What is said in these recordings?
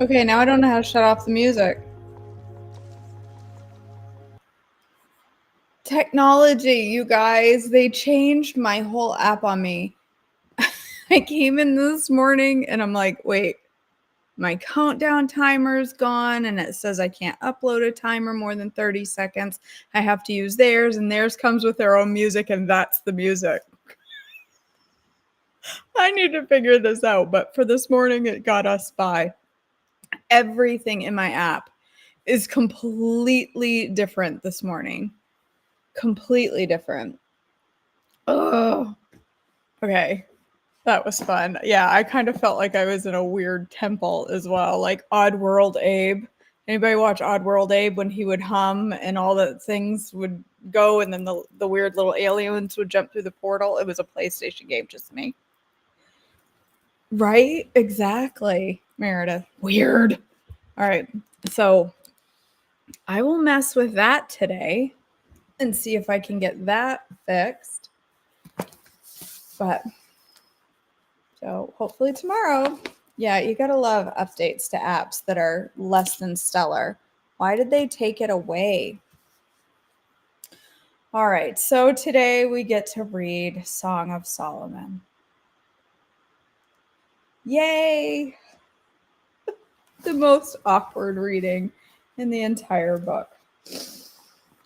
Okay, now I don't know how to shut off the music. Technology, you guys, they changed my whole app on me. I came in this morning and I'm like, wait, my countdown timer's gone and it says I can't upload a timer more than 30 seconds. I have to use theirs, and theirs comes with their own music, and that's the music. I need to figure this out, but for this morning, it got us by. Everything in my app is completely different this morning. Completely different. Oh, okay. That was fun. Yeah, I kind of felt like I was in a weird temple as well, like Oddworld Abe. Anybody watch Oddworld Abe when he would hum and all the things would go and then the weird little aliens would jump through the portal? It was a PlayStation game, just me. Right? Exactly, Meredith. Weird. All right. So I will mess with that today and see if I can get that fixed. But so hopefully tomorrow. Yeah, you gotta love updates to apps that are less than stellar. Why did they take it away? All right, so today we get to read Song of Solomon. Yay! The most awkward reading in the entire book.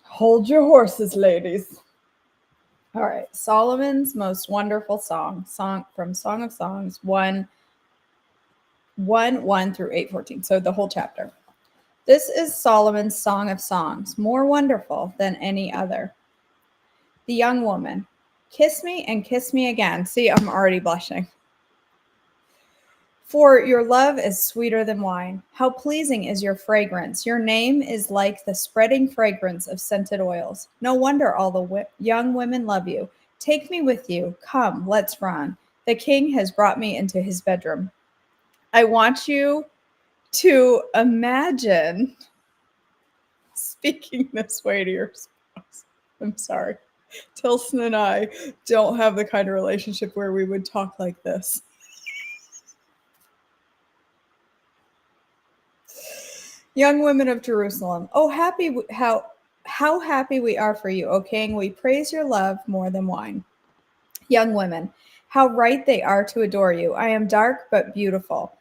Hold your horses, ladies. All right, Solomon's most wonderful song from Song of Songs 1 through 8:14. So the whole chapter. This is Solomon's Song of Songs, more wonderful than any other. The young woman. Kiss me and kiss me again. See, I'm already blushing. For your love is sweeter than wine. How pleasing is your fragrance. Your name is like the spreading fragrance of scented oils. No wonder all the young women love you. Take me with you. Come, let's run. The king has brought me into his bedroom. I want you to imagine speaking this way to your spouse. I'm sorry. Tilson and I don't have the kind of relationship where we would talk like this. Young women of Jerusalem, oh how happy we are for you, O king. We praise your love more than wine. Young women, how right they are to adore you. I am dark but beautiful.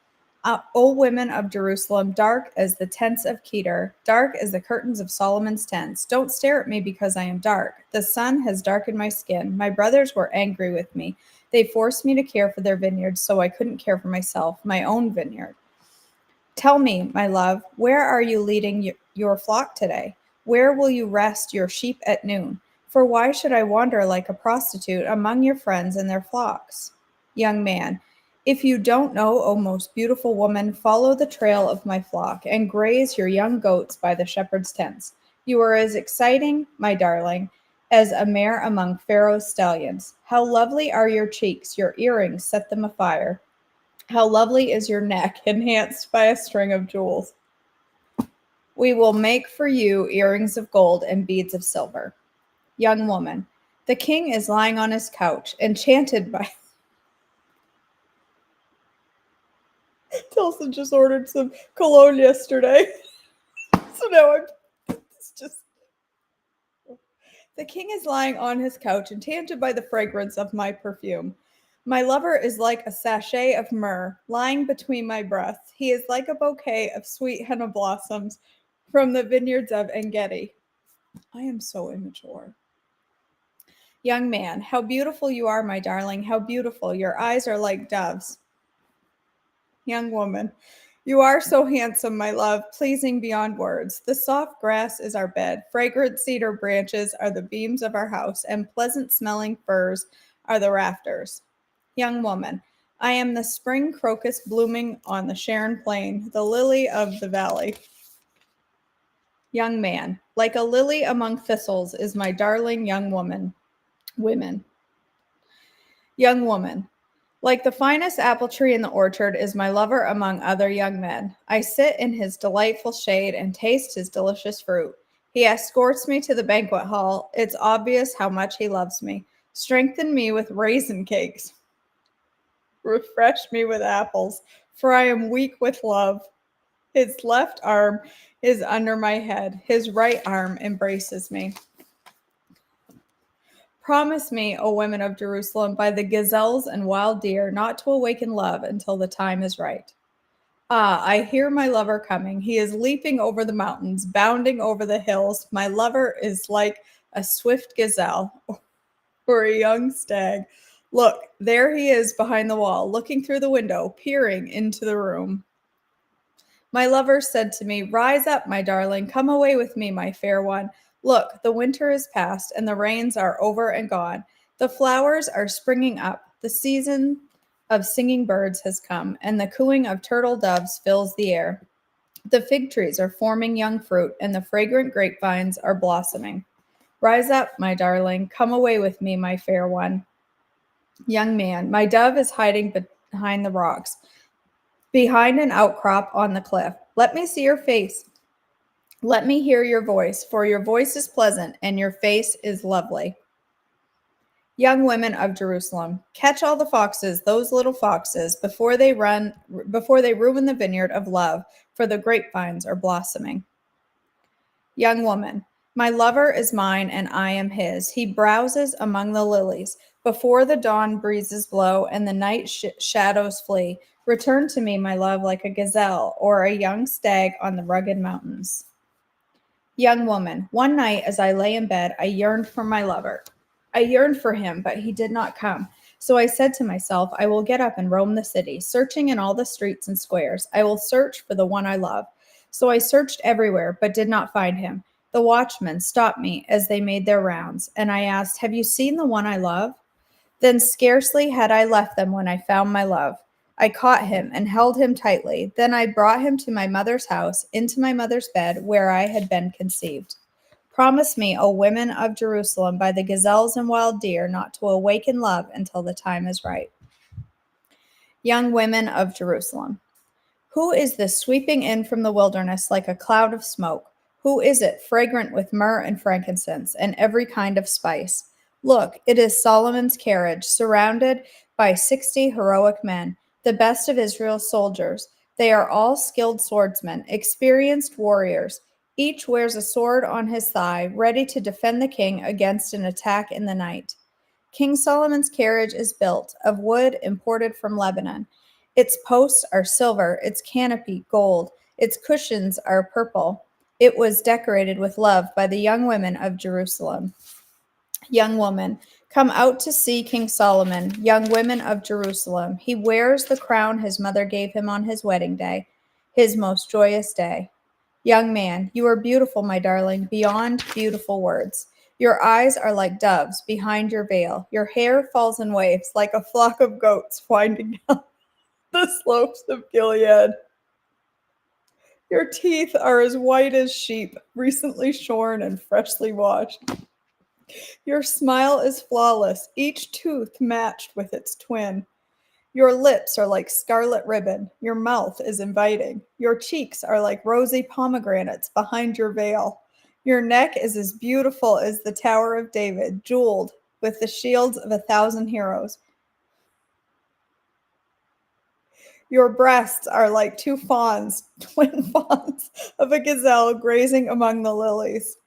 O women of Jerusalem, dark as the tents of Kedar, dark as the curtains of Solomon's tents. Don't stare at me because I am dark. The sun has darkened my skin. My brothers were angry with me. They forced me to care for their vineyards, so I couldn't care for myself, my own vineyard. Tell me, my love, where are you leading your flock today? Where will you rest your sheep at noon? For why should I wander like a prostitute among your friends and their flocks? Young man, if you don't know, O most beautiful woman, follow the trail of my flock and graze your young goats by the shepherd's tents. You are as exciting, my darling, as a mare among Pharaoh's stallions. How lovely are your cheeks, your earrings set them afire. How lovely is your neck, enhanced by a string of jewels. We will make for you earrings of gold and beads of silver. Young woman, the king is lying on his couch, enchanted by. Tilson just ordered some cologne yesterday. So now it's just. The king is lying on his couch, enchanted by the fragrance of my perfume. My lover is like a sachet of myrrh lying between my breasts. He is like a bouquet of sweet henna blossoms from the vineyards of Engedi. I am so immature. Young man, how beautiful you are, my darling. How beautiful. Your eyes are like doves. Young woman, you are so handsome, my love, pleasing beyond words. The soft grass is our bed. Fragrant cedar branches are the beams of our house, and pleasant smelling firs are the rafters. Young woman, I am the spring crocus blooming on the Sharon plain, the lily of the valley. Young man, like a lily among thistles is my darling young women. Young woman, like the finest apple tree in the orchard is my lover among other young men. I sit in his delightful shade and taste his delicious fruit. He escorts me to the banquet hall. It's obvious how much he loves me. Strengthen me with raisin cakes. Refresh me with apples, for I am weak with love. His left arm is under my head. His right arm embraces me. Promise me, O women of Jerusalem, by the gazelles and wild deer, not to awaken love until the time is right. Ah, I hear my lover coming. He is leaping over the mountains, bounding over the hills. My lover is like a swift gazelle or a young stag. Look, there he is behind the wall, looking through the window, peering into the room. My lover said to me, Rise up, my darling, come away with me, my fair one. Look, the winter is past, and the rains are over and gone. The flowers are springing up. The season of singing birds has come, and the cooing of turtle doves fills the air. The fig trees are forming young fruit, and the fragrant grapevines are blossoming. Rise up, my darling, come away with me, my fair one. Young man, my dove is hiding behind the rocks, behind an outcrop on the cliff. Let me see your face. Let me hear your voice, for your voice is pleasant and your face is lovely. Young women of Jerusalem, catch all the foxes, those little foxes, before they ruin the vineyard of love, for the grapevines are blossoming. Young woman, my lover is mine and I am his. He browses among the lilies. Before the dawn breezes blow and the night shadows flee, return to me, my love, like a gazelle or a young stag on the rugged mountains. Young woman, one night as I lay in bed, I yearned for my lover. I yearned for him, but he did not come. So I said to myself, I will get up and roam the city, searching in all the streets and squares. I will search for the one I love. So I searched everywhere, but did not find him. The watchmen stopped me as they made their rounds, and I asked, Have you seen the one I love? Then scarcely had I left them when I found my love. I caught him and held him tightly. Then I brought him to my mother's house, into my mother's bed, where I had been conceived. Promise me, O women of Jerusalem, by the gazelles and wild deer, not to awaken love until the time is right. Young women of Jerusalem. Who is this sweeping in from the wilderness like a cloud of smoke? Who is it, fragrant with myrrh and frankincense and every kind of spice? Look, it is Solomon's carriage, surrounded by 60 heroic men, the best of Israel's soldiers. They are all skilled swordsmen, experienced warriors. Each wears a sword on his thigh, ready to defend the king against an attack in the night. King Solomon's carriage is built of wood imported from Lebanon. Its posts are silver, its canopy gold, its cushions are purple. It was decorated with love by the young women of Jerusalem. Young woman, come out to see King Solomon, young women of Jerusalem. He wears the crown his mother gave him on his wedding day, his most joyous day. Young man, you are beautiful, my darling, beyond beautiful words. Your eyes are like doves behind your veil. Your hair falls in waves like a flock of goats winding down the slopes of Gilead. Your teeth are as white as sheep, recently shorn and freshly washed. Your smile is flawless, each tooth matched with its twin. Your lips are like scarlet ribbon. Your mouth is inviting. Your cheeks are like rosy pomegranates behind your veil. Your neck is as beautiful as the Tower of David, jeweled with the shields of 1,000 heroes. Your breasts are like two fawns, twin fawns of a gazelle grazing among the lilies.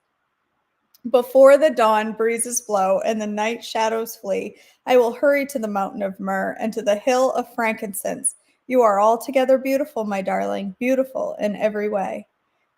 Before the dawn breezes blow and the night shadows flee, I will hurry to the mountain of myrrh and to the hill of frankincense. You are altogether beautiful, my darling, beautiful in every way.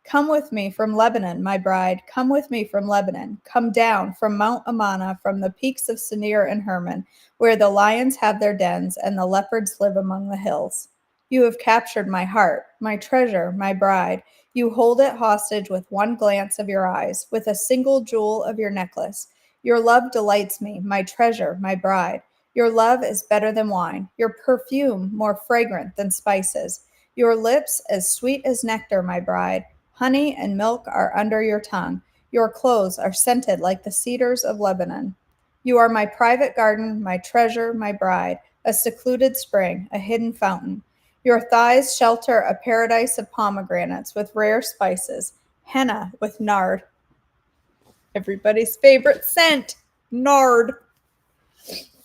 Come with me from Lebanon, my bride. Come with me from Lebanon. Come down from Mount Amana, from the peaks of Senir and Hermon, where the lions have their dens and the leopards live among the hills. You have captured my heart, my treasure, my bride. You hold it hostage with one glance of your eyes, with a single jewel of your necklace. Your love delights me, my treasure, my bride. Your love is better than wine, your perfume more fragrant than spices. Your lips as sweet as nectar, my bride. Honey and milk are under your tongue. Your clothes are scented like the cedars of Lebanon. You are my private garden, my treasure, my bride, a secluded spring, a hidden fountain. Your thighs shelter a paradise of pomegranates with rare spices, henna with nard. Everybody's favorite scent, nard.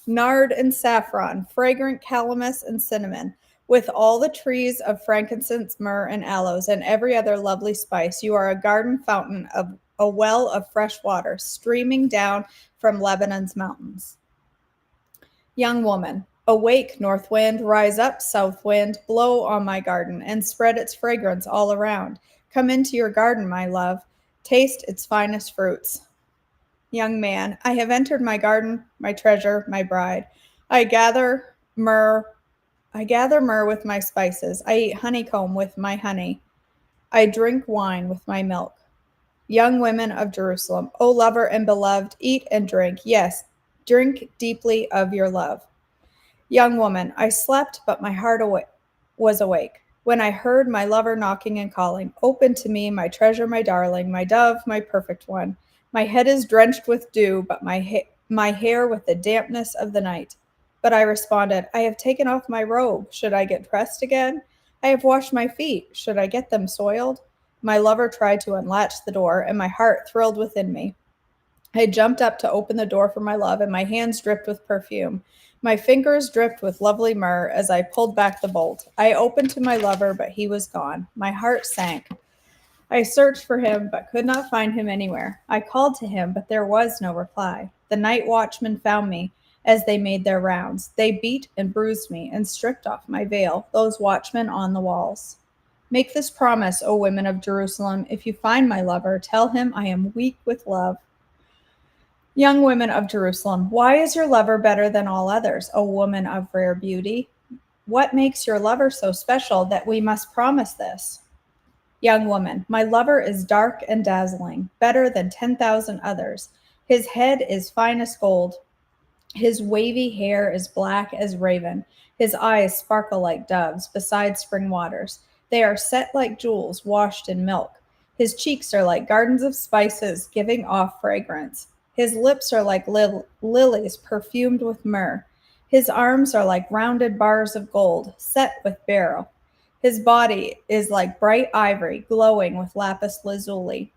Nard and saffron, fragrant calamus and cinnamon. With all the trees of frankincense, myrrh, and aloes, and every other lovely spice, you are a garden fountain of a well of fresh water streaming down from Lebanon's mountains. Young woman, awake, north wind, rise up, south wind, blow on my garden, and spread its fragrance all around. Come into your garden, my love, taste its finest fruits. Young man, I have entered my garden, my treasure, my bride. I gather myrrh, I gather myrrh with my spices. I eat honeycomb with my honey. I drink wine with my milk. Young women of Jerusalem, O lover and beloved, eat and drink. Yes, drink deeply of your love. Young woman, I slept, but my heart was awake. When I heard my lover knocking and calling, open to me, my treasure, my darling, my dove, my perfect one. My head is drenched with dew, but my hair with the dampness of the night. But I responded, I have taken off my robe. Should I get dressed again? I have washed my feet. Should I get them soiled? My lover tried to unlatch the door, and my heart thrilled within me. I jumped up to open the door for my love, and my hands dripped with perfume. My fingers dripped with lovely myrrh as I pulled back the bolt. I opened to my lover, but he was gone. My heart sank. I searched for him, but could not find him anywhere. I called to him, but there was no reply. The night watchmen found me as they made their rounds. They beat and bruised me and stripped off my veil, those watchmen on the walls. Make this promise, O women of Jerusalem. If you find my lover, tell him I am weak with love. Young women of Jerusalem, why is your lover better than all others, O woman of rare beauty? What makes your lover so special that we must promise this? Young woman, my lover is dark and dazzling, better than 10,000 others. His head is fine as gold. His wavy hair is black as raven. His eyes sparkle like doves beside spring waters. They are set like jewels washed in milk. His cheeks are like gardens of spices giving off fragrance. His lips are like lilies perfumed with myrrh. His arms are like rounded bars of gold set with beryl. His body is like bright ivory glowing with lapis lazuli.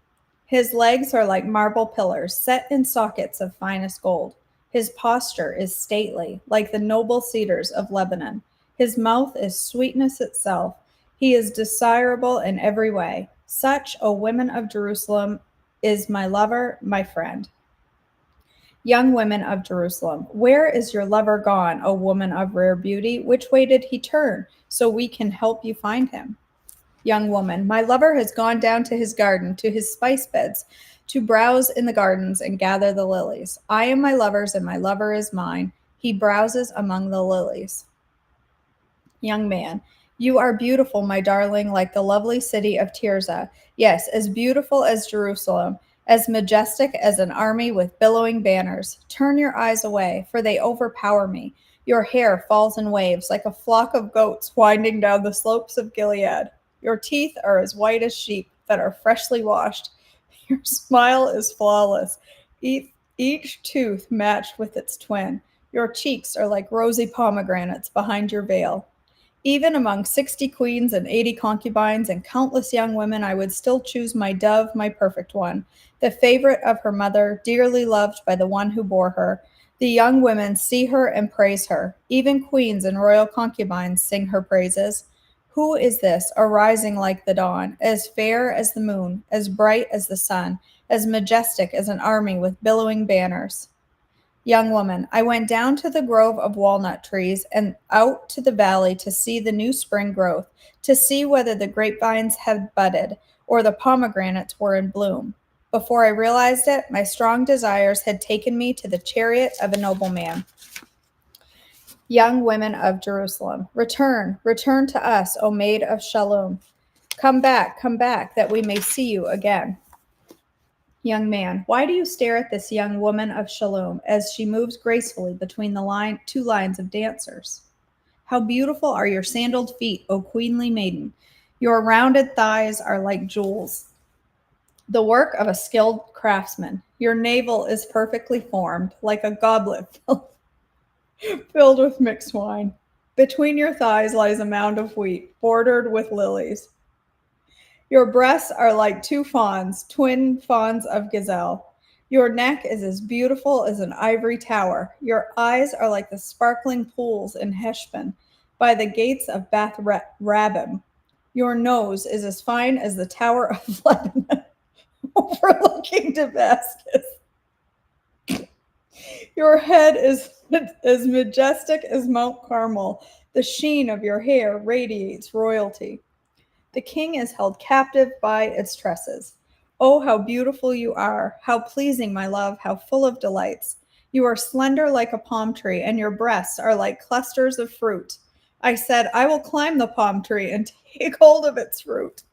His legs are like marble pillars set in sockets of finest gold. His posture is stately, like the noble cedars of Lebanon. His mouth is sweetness itself. He is desirable in every way. Such, O women of Jerusalem, is my lover, my friend. Young women of Jerusalem, where is your lover gone, O woman of rare beauty? Which way did he turn, so we can help you find him? Young woman, my lover has gone down to his garden, to his spice beds, to browse in the gardens and gather the lilies. I am my lover's, and my lover is mine. He browses among the lilies. Young man, you are beautiful, my darling, like the lovely city of Tirzah. Yes, as beautiful as Jerusalem, as majestic as an army with billowing banners. Turn your eyes away, for they overpower me. Your hair falls in waves like a flock of goats winding down the slopes of Gilead. Your teeth are as white as sheep that are freshly washed. Your smile is flawless, each tooth matched with its twin. Your cheeks are like rosy pomegranates behind your veil. Even among 60 queens and 80 concubines and countless young women, I would still choose my dove, my perfect one, the favorite of her mother, dearly loved by the one who bore her. The young women see her and praise her. Even queens and royal concubines sing her praises. Who is this, arising like the dawn, as fair as the moon, as bright as the sun, as majestic as an army with billowing banners? Young woman, I went down to the grove of walnut trees and out to the valley to see the new spring growth, to see whether the grapevines had budded or the pomegranates were in bloom. Before I realized it, my strong desires had taken me to the chariot of a nobleman. Young women of Jerusalem, return, return to us, O maid of Shalom. Come back, that we may see you again. Young man, why do you stare at this young woman of Shalom as she moves gracefully between the two lines of dancers? How beautiful are your sandaled feet, O queenly maiden. Your rounded thighs are like jewels, the work of a skilled craftsman. Your navel is perfectly formed, like a goblet filled with mixed wine. Between your thighs lies a mound of wheat, bordered with lilies. Your breasts are like two fawns, twin fawns of gazelle. Your neck is as beautiful as an ivory tower. Your eyes are like the sparkling pools in Heshbon. by the gates of Bath Rabbim. Your nose is as fine as the Tower of Lebanon, overlooking Damascus. Your head is as majestic as Mount Carmel. The sheen of your hair radiates royalty. The king is held captive by its tresses. Oh, how beautiful you are! How pleasing, my love! How full of delights! You are slender like a palm tree, and your breasts are like clusters of fruit. I said, I will climb the palm tree and take hold of its fruit.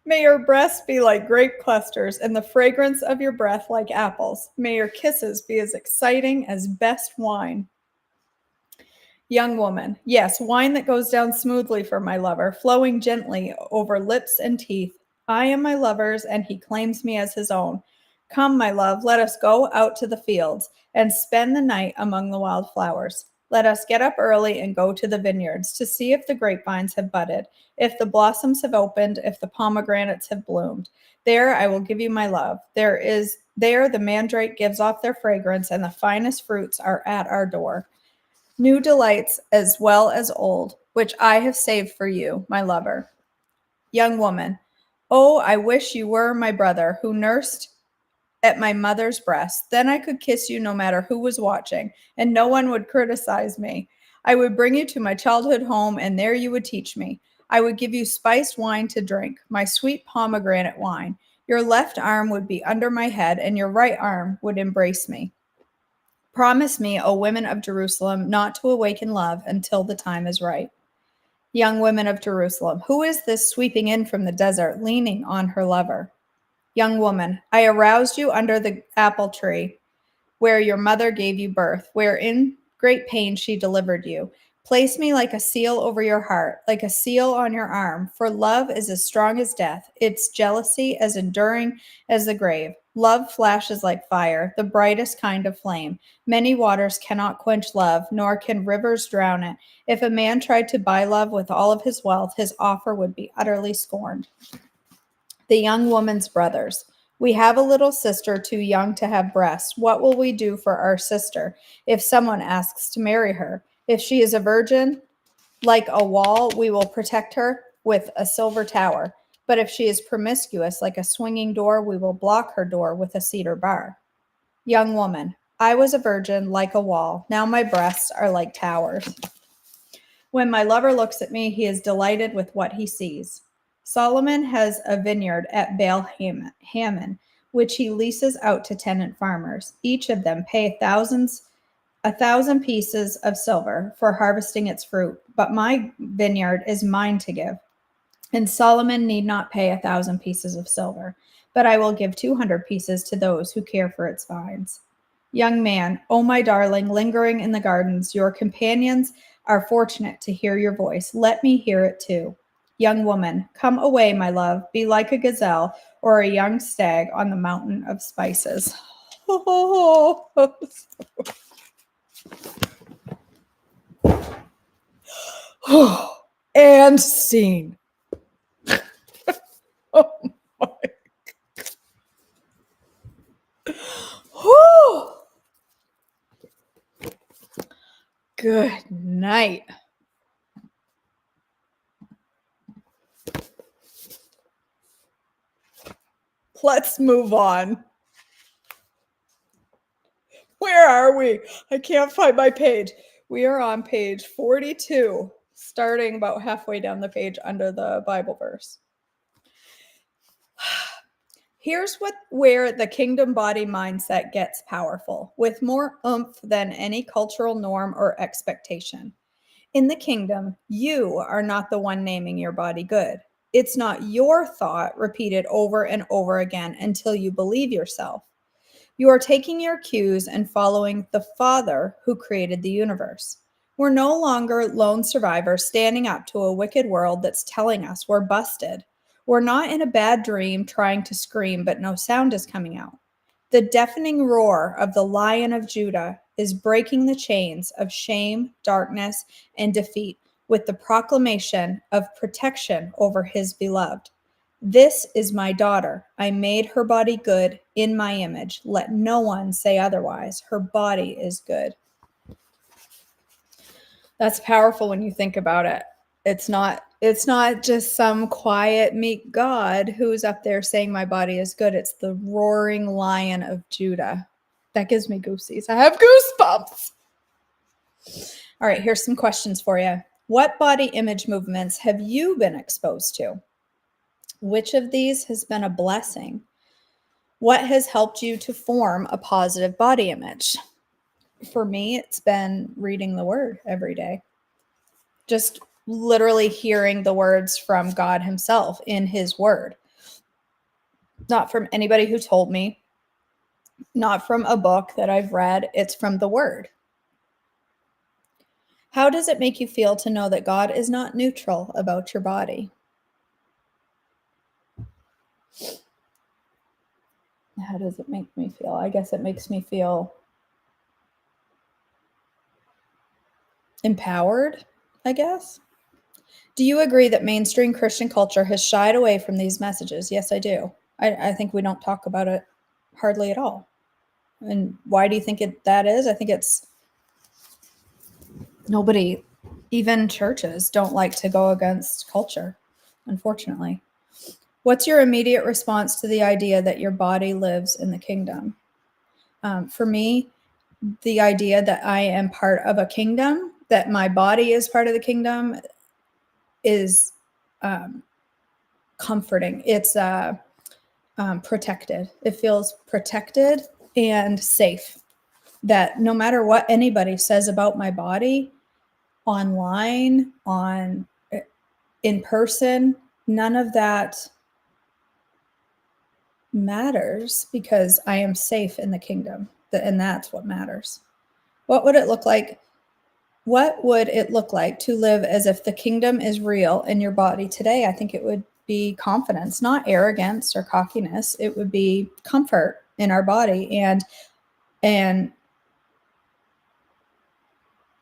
May your breasts be like grape clusters, and the fragrance of your breath like apples. May your kisses be as exciting as best wine. Young woman, yes, wine that goes down smoothly for my lover, flowing gently over lips and teeth. I am my lover's, and he claims me as his own. Come, my love, let us go out to the fields and spend the night among the wild flowers. Let us get up early and go to the vineyards to see if the grapevines have budded, if the blossoms have opened, if the pomegranates have bloomed. There I will give you my love. There the mandrake gives off their fragrance, and the finest fruits are at our door. New delights as well as old, which I have saved for you, my lover. Young woman, oh, I wish you were my brother who nursed at my mother's breast. Then I could kiss you no matter who was watching, and no one would criticize me. I would bring you to my childhood home, and there you would teach me. I would give you spiced wine to drink, my sweet pomegranate wine. Your left arm would be under my head, and your right arm would embrace me. Promise me, O women of Jerusalem, not to awaken love until the time is right. Young women of Jerusalem, who is this sweeping in from the desert, leaning on her lover? Young woman, I aroused you under the apple tree, where your mother gave you birth, where in great pain she delivered you. Place me like a seal over your heart, like a seal on your arm, for love is as strong as death, its jealousy as enduring as the grave. Love flashes like fire, the brightest kind of flame. Many waters cannot quench love, nor can rivers drown it. If a man tried to buy love with all of his wealth, his offer would be utterly scorned. The young woman's brothers. We have a little sister too young to have breasts. What will we do for our sister if someone asks to marry her? If she is a virgin, like a wall, we will protect her with a silver tower. But if she is promiscuous, like a swinging door, we will block her door with a cedar bar. Young woman, I was a virgin like a wall. Now my breasts are like towers. When my lover looks at me, he is delighted with what he sees. Solomon has a vineyard at Baal Hamon, which he leases out to tenant farmers. Each of them pay 1,000 pieces of silver for harvesting its fruit. But my vineyard is mine to give, and Solomon need not pay 1,000 pieces of silver, but I will give 200 pieces to those who care for its vines. Young man, oh my darling, lingering in the gardens, your companions are fortunate to hear your voice. Let me hear it too. Young woman, come away, my love. Be like a gazelle or a young stag on the mountain of spices. And scene. Oh my. Whew. Good night. Let's move on. Where are we? I can't find my page. We are on page 42, starting about halfway down the page under the Bible verse. Here's where the kingdom body mindset gets powerful, with more oomph than any cultural norm or expectation. In the kingdom, you are not the one naming your body good. It's not your thought repeated over and over again until you believe yourself. You are taking your cues and following the Father who created the universe. We're no longer lone survivors standing up to a wicked world that's telling us we're busted. We're not in a bad dream trying to scream, but no sound is coming out. The deafening roar of the Lion of Judah is breaking the chains of shame, darkness, and defeat with the proclamation of protection over his beloved. This is my daughter. I made her body good in my image. Let no one say otherwise. Her body is good. That's powerful when you think about it. It's not just some quiet, meek God who's up there saying my body is good. It's the roaring lion of Judah. That gives me goosies. I have goosebumps. All right, here's some questions for you. What body image movements have you been exposed to? Which of these has been a blessing? What has helped you to form a positive body image? For me, it's been reading the word every day. Just literally hearing the words from God himself in his word. Not from anybody who told me, not from a book that I've read. It's from the word. How does it make you feel to know that God is not neutral about your body? How does it make me feel? I guess it makes me feel empowered, I guess. Do you agree that mainstream Christian culture has shied away from these messages? Yes, I do. I think we don't talk about it hardly at all. And why do you think that is? I think it's nobody, even churches, don't like to go against culture, unfortunately. What's your immediate response to the idea that your body lives in the kingdom? For me, the idea that I am part of a kingdom, that my body is part of the kingdom, is comforting. It's protected. It feels protected and safe. That no matter what anybody says about my body, online, in person, none of that matters because I am safe in the kingdom, and that's what matters. What would it look like? What would it look like to live as if the kingdom is real in your body today? I think it would be confidence, not arrogance or cockiness. It would be comfort in our body and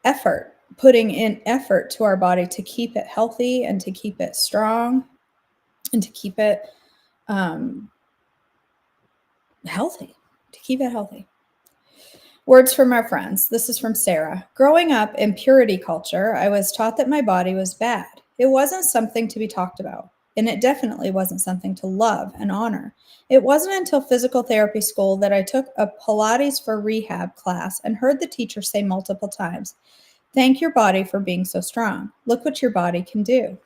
effort, putting in effort to our body to keep it healthy and to keep it strong and to keep it healthy, Words from our friends. This is from Sarah. Growing up in purity culture, I was taught that my body was bad. It wasn't something to be talked about, and it definitely wasn't something to love and honor. It wasn't until physical therapy school that I took a Pilates for rehab class and heard the teacher say multiple times, "Thank your body for being so strong. Look what your body can do."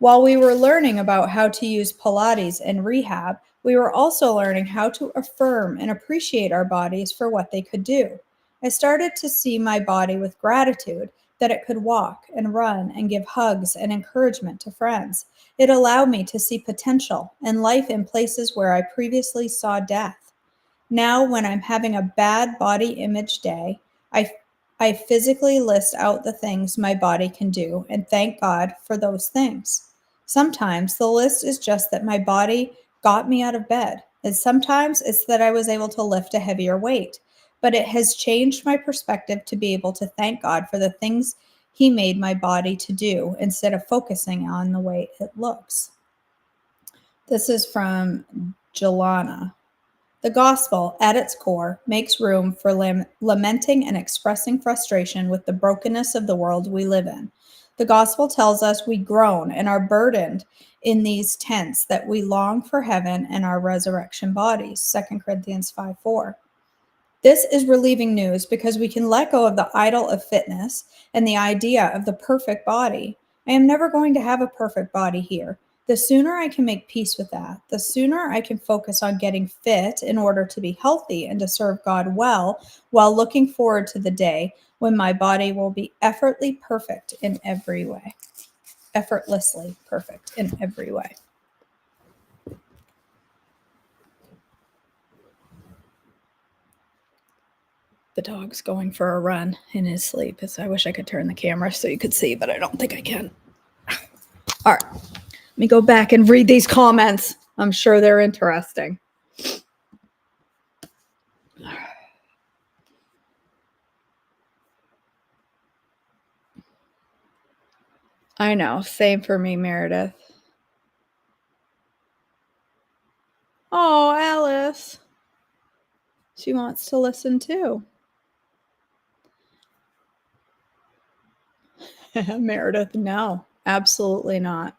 While we were learning about how to use Pilates and rehab, we were also learning how to affirm and appreciate our bodies for what they could do. I started to see my body with gratitude that it could walk and run and give hugs and encouragement to friends. It allowed me to see potential and life in places where I previously saw death. Now, when I'm having a bad body image day, I physically list out the things my body can do and thank God for those things. Sometimes the list is just that my body got me out of bed, and sometimes it's that I was able to lift a heavier weight. But it has changed my perspective to be able to thank God for the things He made my body to do instead of focusing on the way it looks. This is from Jelana. The gospel, at its core, makes room for lamenting and expressing frustration with the brokenness of the world we live in. The gospel tells us we groan and are burdened in these tents, that we long for heaven and our resurrection bodies. 2 Corinthians 5:4. This is relieving news because we can let go of the idol of fitness and the idea of the perfect body. I am never going to have a perfect body here. The sooner I can make peace with that, the sooner I can focus on getting fit in order to be healthy and to serve God well, while looking forward to the day when my body will be effortlessly perfect in every way. Effortlessly perfect in every way. The dog's going for a run in his sleep. I wish I could turn the camera so you could see, but I don't think I can. All right, let me go back and read these comments. I'm sure they're interesting. I know, same for me, Meredith. Oh, Alice. She wants to listen too. Meredith, no, absolutely not.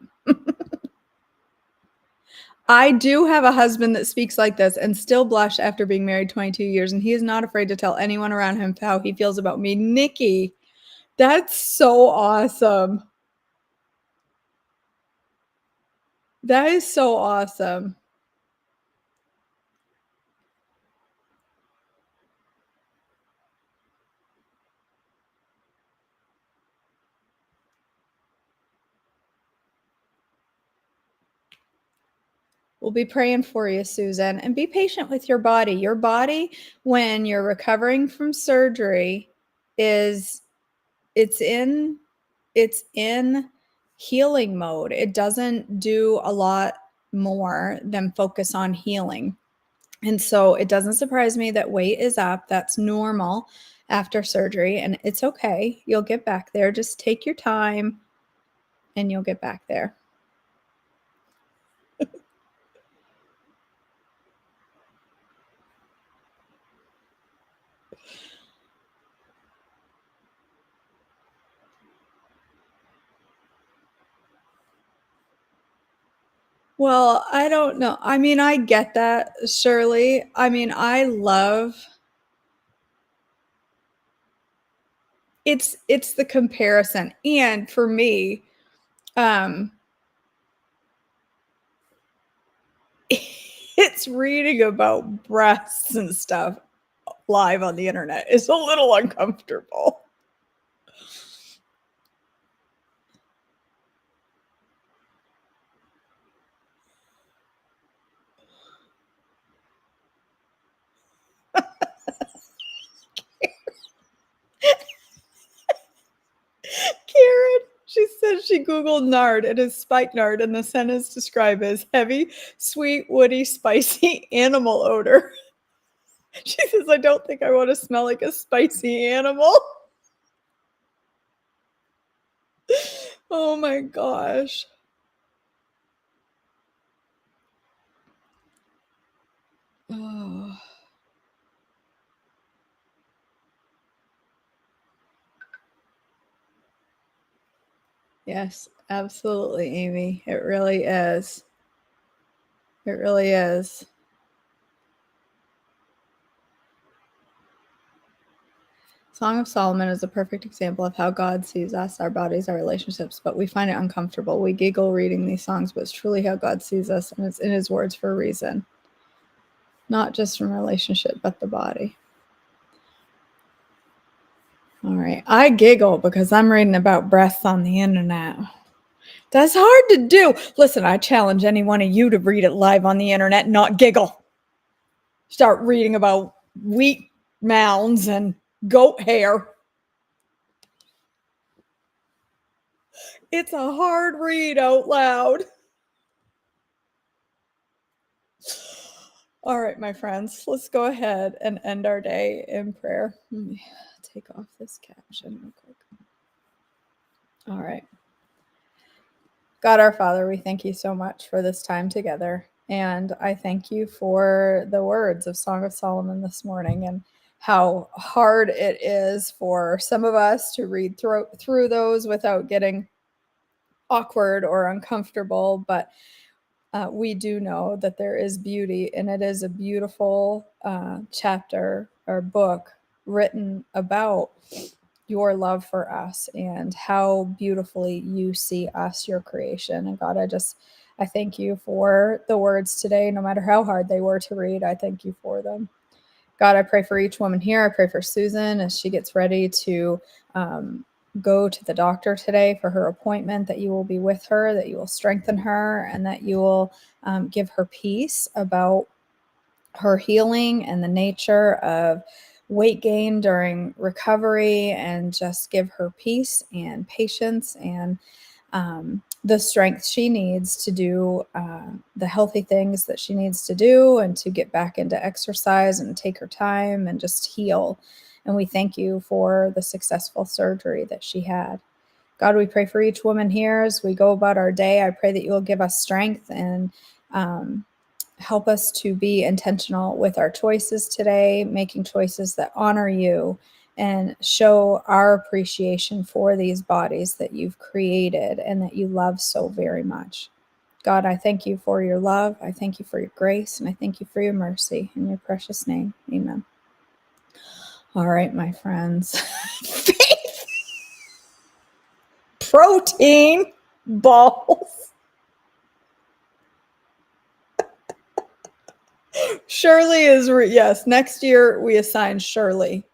I do have a husband that speaks like this and still blush after being married 22 years, and he is not afraid to tell anyone around him how he feels about me. Nikki, that's so awesome. That is so awesome. We'll be praying for you, Susan, and be patient with your body. Your body, when you're recovering from surgery, is it's in it's in healing mode. It doesn't do a lot more than focus on healing. And so it doesn't surprise me that weight is up. That's normal after surgery, and it's okay. You'll get back there. Just take your time and you'll get back there. Well, I don't know. I mean, I get that, Shirley. I mean, I love it's the comparison. And for me, um it's reading about breasts and stuff live on the internet is a little uncomfortable. Karen, she says she Googled nard. It is spikenard, and the scent is described as heavy, sweet, woody, spicy animal odor. She says, I don't think I want to smell like a spicy animal. Oh my gosh. Oh. Yes, absolutely, Amy. It really is. It really is. Song of Solomon is a perfect example of how God sees us, our bodies, our relationships, but we find it uncomfortable. We giggle reading these songs, but it's truly how God sees us, and it's in his words for a reason. Not just from relationship, but the body. All right. I giggle because I'm reading about breasts on the internet. That's hard to do. Listen, I challenge any one of you to read it live on the internet, not giggle. Start reading about wheat mounds and goat hair. It's a hard read out loud. All right, my friends, let's go ahead and end our day in prayer. Let me take off this caption real quick. All right. God our Father, we thank you so much for this time together. And I thank you for the words of Song of Solomon this morning and how hard it is for some of us to read through those without getting awkward or uncomfortable. But we do know that there is beauty, and it is a beautiful chapter or book written about your love for us and how beautifully you see us, your creation. And God, I thank you for the words today, no matter how hard they were to read. I thank you for them. God, I pray for each woman here. I pray for Susan as she gets ready to go to the doctor today for her appointment, that you will be with her, that you will strengthen her, and that you will give her peace about her healing and the nature of weight gain during recovery, and just give her peace and patience and the strength she needs to do the healthy things that she needs to do, and to get back into exercise and take her time and just heal. And we thank you for the successful surgery that she had. God, we pray for each woman here as we go about our day. I pray that you will give us strength and help us to be intentional with our choices today, making choices that honor you and show our appreciation for these bodies that you've created and that you love so very much. God, I thank you for your love. I thank you for your grace, and I thank you for your mercy. In your precious name, amen. All right, my friends. Protein balls. Shirley is, yes, next year we assign Shirley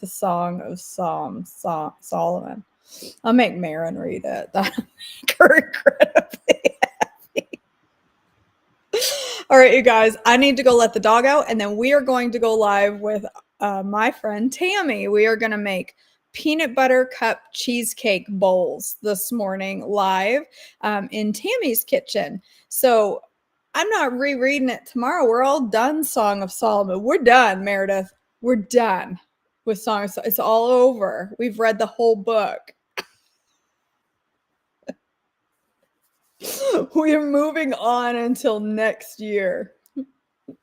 the Song of Psalms, Solomon. I'll make Marin read it. That'll make her incredibly happy. All right, you guys, I need to go let the dog out, and then we are going to go live with my friend Tammy. We are going to make peanut butter cup cheesecake bowls this morning live in Tammy's kitchen. So I'm not rereading it tomorrow. We're all done Song of Solomon. We're done, Meredith. We're done with Song of Solomon. It's all over. We've read the whole book. We are moving on until next year.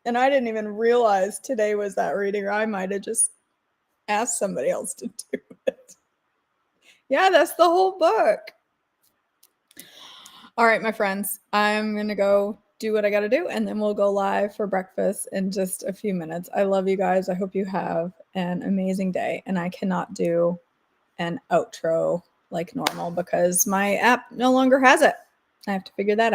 And I didn't even realize today was that reading, or I might have just asked somebody else to do it. Yeah, that's the whole book. All right, my friends, I'm going to go do what I got to do, and then we'll go live for breakfast in just a few minutes. I love you guys. I hope you have an amazing day, and I cannot do an outro like normal because my app no longer has it. I have to figure that out.